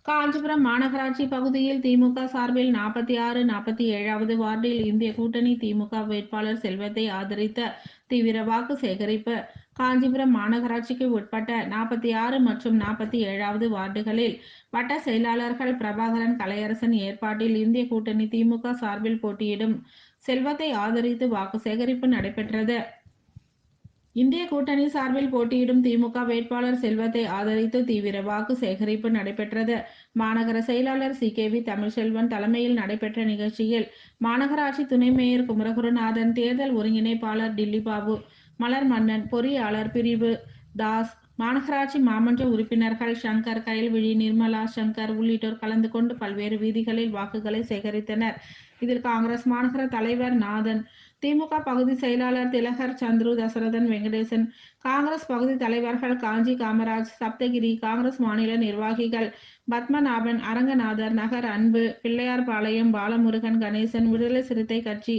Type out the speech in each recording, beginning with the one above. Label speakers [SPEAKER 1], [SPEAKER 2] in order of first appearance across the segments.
[SPEAKER 1] காஞ்சிபுரம் மாநகராட்சி பகுதியில் திமுக சார்பில் 46, 47வது வார்டில் இந்திய கூட்டணி திமுக வேட்பாளர் செல்வத்தை ஆதரித்த தீவிர வாக்கு சேகரிப்பு. காஞ்சிபுரம் மாநகராட்சிக்கு உட்பட்ட 46 மற்றும் 47வது வார்டுகளில் வட்ட செயலாளர்கள் பிரபாகரன், கலையரசன் ஏற்பாட்டில் இந்திய கூட்டணி திமுக சார்பில் போட்டியிடும் செல்வத்தை ஆதரித்து வாக்கு சேகரிப்பு நடைபெற்றது. இந்திய கூட்டணி சார்பில் போட்டியிடும் திமுக வேட்பாளர் செல்வத்தை ஆதரித்து தீவிர வாக்கு சேகரிப்பு நடைபெற்றது. மாநகர செயலாளர் CKV தமிழ்செல்வன் தலைமையில் நடைபெற்ற நிகழ்ச்சியில் மாநகராட்சி துணை மேயர் குமரகுருநாதன், தேர்தல் ஒருங்கிணைப்பாளர் டில்லிபாபு, மலர்மன்னன், பொறியாளர் பிரிவு தாஸ், மாநகராட்சி மாமன்ற உறுப்பினர்கள் சங்கர், கயல்விழி, நிர்மலா, சங்கர் உள்ளிட்டோர் கலந்து கொண்டு பல்வேறு வீதிகளில் வாக்குகளை சேகரித்தனர். இதில் காங்கிரஸ் மாநகர தலைவர் நாதன், திமுக பகுதி செயலாளர் திலகர், சந்துரு, தசரதன், வெங்கடேசன், காங்கிரஸ் பகுதி தலைவர்கள் காஞ்சி காமராஜ், சப்தகிரி, காங்கிரஸ் மாநில நிர்வாகிகள் பத்மநாபன், அரங்கநாதர், நகர் அன்பு, பிள்ளையார்பாளையம் பாலமுருகன், கணேசன், விடுதலை சிறுத்தை கட்சி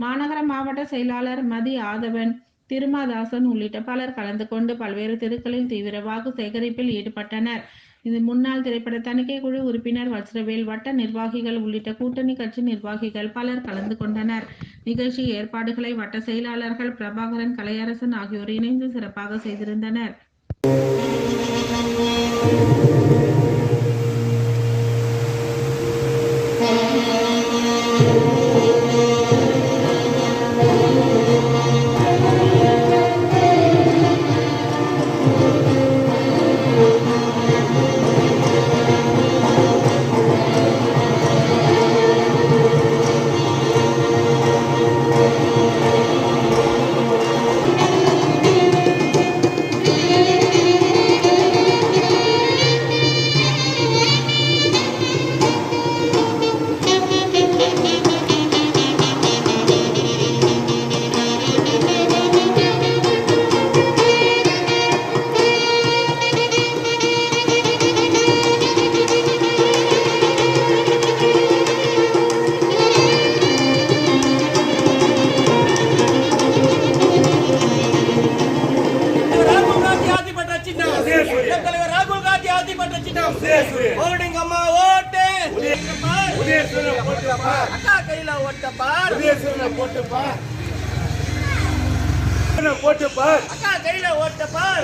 [SPEAKER 1] மாநகர மாவட்ட செயலாளர் மதி ஆதவன், திருமாதாசன் உள்ளிட்ட பலர் கலந்து கொண்டு பல்வேறு தெருக்களில் தீவிர வாக்கு சேகரிப்பில் ஈடுபட்டனர். இது முன்னாள் திரைப்பட தணிக்கை குழு உறுப்பினர் வஜ்ரவேல், வட்ட நிர்வாகிகள் உள்ளிட்ட கூட்டணி கட்சி நிர்வாகிகள் பலர் கலந்து கொண்டனர். நிகழ்ச்சி ஏற்பாடுகளை வட்ட செயலாளர்கள் பிரபாகரன், கலையரசன் ஆகியோர் இணைந்து சிறப்பாக செய்திருந்தனர்.
[SPEAKER 2] அக்கா கையில ஓட்டப்பார், அக்கா கையில ஓட்டப்பார்.